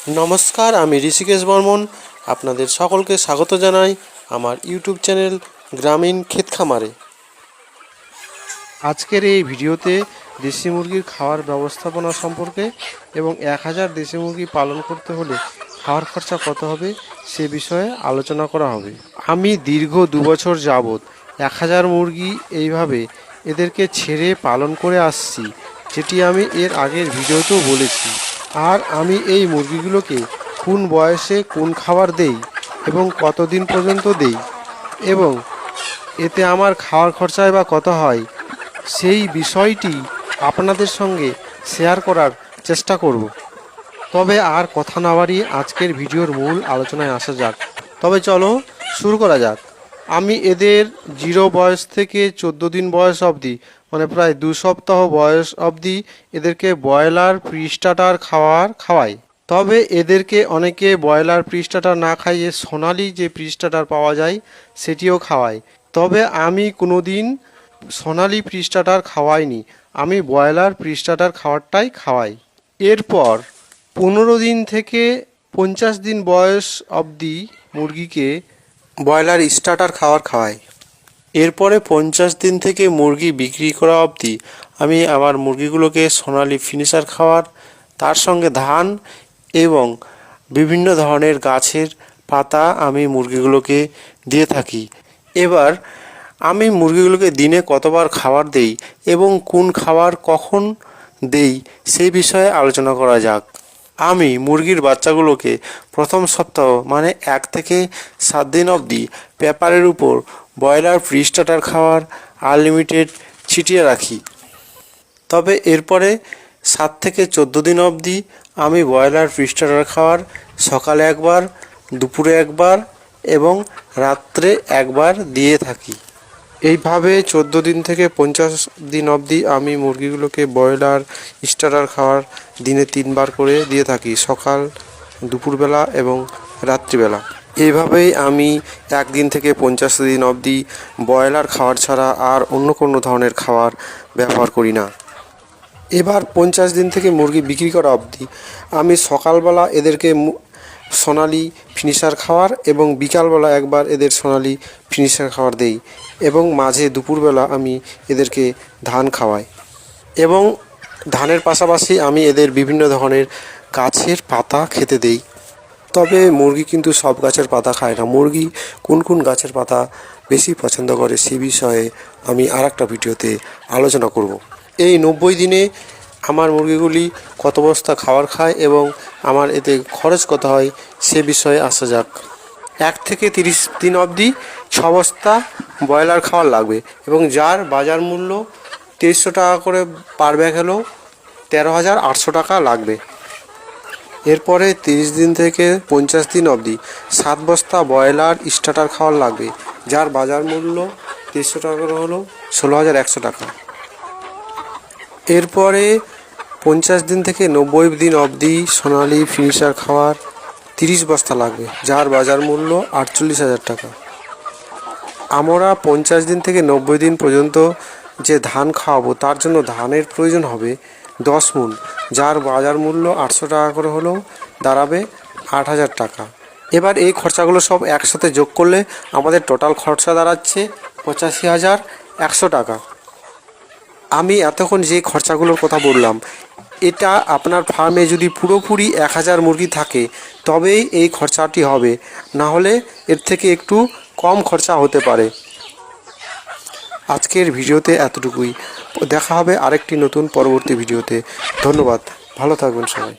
নমস্কার, আমি ঋষিকেশ বর্মন। আপনাদের সকলকে স্বাগত জানাই আমার ইউটিউব চ্যানেল গ্রামীণ ক্ষেত খামারে। আজকের এই ভিডিওতে দেশি মুরগির খাওয়ার ব্যবস্থাপনা সম্পর্কে এবং 1000 দেশি মুরগি পালন করতে হলে খাওয়ার খরচা কত হবে সে বিষয়ে আলোচনা করা হবে। আমি দীর্ঘ 2 বছর যাবৎ 1000 মুরগি এইভাবে এদেরকে ছেড়ে পালন করে আসছি, যেটি আমি এর আগের ভিডিওতেও বলেছি। আর আমি এই মুরগিগুলোকে কোন বয়সে কোন খাবার দেই এবং কতদিন পর্যন্ত দেই এবং এতে আমার খাওয়ার খরচায় বা কত হয় সেই বিষয়টি আপনাদের সঙ্গে শেয়ার করার চেষ্টা করব। তবে আর কথা না বাড়িয়ে আজকের ভিডিওর মূল আলোচনায় আসা যাক। তবে চলো শুরু করা যাক। আমি এদের 0 বয়স থেকে 14 দিন বয়স অবধি, মানে প্রায় 2 সপ্তাহ বয়স অবধি এদেরকে ব্রয়লার প্রি স্টার্টার খাওয়াই। তবে এদেরকে অনেকে ব্রয়লার প্রি স্টার্টার না খাইয়ে সোনালি যে প্রি স্টার্টার পাওয়া যায় সেটিও খাওয়ায়। তবে আমি কোনো দিন সোনালি প্রি স্টার্টার খাওয়াইনি, আমি ব্রয়লার প্রি স্টার্টার খাওয়ারটাই খাওয়াই। এরপর 15 দিন থেকে 50 দিন বয়স অবধি মুরগিকে ব্রয়লার স্টার্টার খাওয়াই। এরপরে 50 দিন থেকে মুরগি বিক্রি করা অবধি আমি আমার মুরগিগুলোকে সোনালি ফিনিশার খাওয়ার, তার সঙ্গে ধান এবং বিভিন্ন ধরনের গাছের পাতা আমি মুরগিগুলোকে দিয়ে থাকি। এবার আমি মুরগিগুলোকে দিনে কতবার খাবার দেই এবং কোন খাবার কখন দেই সেই বিষয়ে আলোচনা করা যাক। আমি মুরগির বাচ্চাগুলোকে প্রথম সপ্তাহ মানে 1 থেকে 7 দিন অবধি পেপারের উপর ব্রয়লার প্রি স্টার্টার খাওয়ার আনলিমিটেড ছিটিয়ে রাখি। তবে এরপরে 7 থেকে 14 দিন অবধি আমি ব্রয়লার প্রি স্টার্টার খাওয়ার সকালে একবার, দুপুরে একবার এবং রাত্রে একবার দিয়ে থাকি। এইভাবে 14 দিন থেকে 50 দিন অবধি আমি মুরগিগুলোকে ব্রয়লার স্টার্টার খাওয়ার দিনে 3 বার করে দিয়ে থাকি, সকাল, দুপুরবেলা এবং রাত্রিবেলা। এইভাবেই আমি 1 দিন থেকে 50 দিন অবধি ব্রয়লার খাওয়ার ছাড়া আর অন্য কোনো ধরনের খাবার ব্যবহার করি না। এবার 50 দিন থেকে মুরগি বিক্রি করা অবধি আমি সকালবেলা এদেরকে সোনালি ফিনিশার খাওয়ার এবং বিকালবেলা একবার এদের সোনালি ফিনিশার খাওয়ার দেই এবং মাঝে দুপুরবেলা আমি এদেরকে ধান খাওয়াই এবং ধানের পাশাপাশি আমি এদের বিভিন্ন ধরনের গাছের পাতা খেতে দেই। তবে মুরগি কিন্তু সব গাছের পাতা খায় না, মুরগি কোন কোন গাছের পাতা বেশি পছন্দ করে সে বিষয়ে আমি আরেকটা ভিডিওতে আলোচনা করব। এই 90 দিনে আমার মুরগিগুলি কত বস্তা খাবার খায় এবং আমার এতে খরচ কত হয় সে বিষয়ে আসা যাক। 1 থেকে 30 দিন অবধি 6 বস্তা ব্রয়লার খাবার লাগবে এবং যার বাজার মূল্য 2300 টাকা করে পার ব্যাগ হলেও 13,800 টাকা লাগবে। এরপরে 30 দিন থেকে 50 দিন অবধি 7 বস্তা ব্রয়লার স্টার্টার খাবার লাগবে, যার বাজার মূল্য 300 টাকা করে হলেও 16,100 টাকা। এরপরে 50 দিন থেকে 90 দিন অবধি সোনালি ফিনিশার খাওয়ার 30 বস্তা লাগবে, যার বাজার মূল্য 48,000 টাকা। আমরা 50 দিন থেকে 90 দিন পর্যন্ত যে ধান খাওয়াবো তার জন্য ধানের প্রয়োজন হবে 10 মণ, যার বাজার মূল্য 800 টাকা করে হলেও দাঁড়াবে 8,000 টাকা। এবার এই খরচাগুলো সব একসাথে যোগ করলে আমাদের টোটাল খরচা দাঁড়াচ্ছে 85,100 টাকা। আমি এতক্ষণ যে খরচাগুলোর কথা বললাম এটা আপনার ফার্মে যদি পুরোপুরি 1000 মুরগি থাকে তবেই এই খরচাটি হবে, না হলে এর থেকে একটু কম খরচা হতে পারে। আজকের ভিডিওতে এতটুকুই, দেখা হবে আরেকটি নতুন পরবর্তী ভিডিওতে। ধন্যবাদ, ভালো থাকবেন সবাই।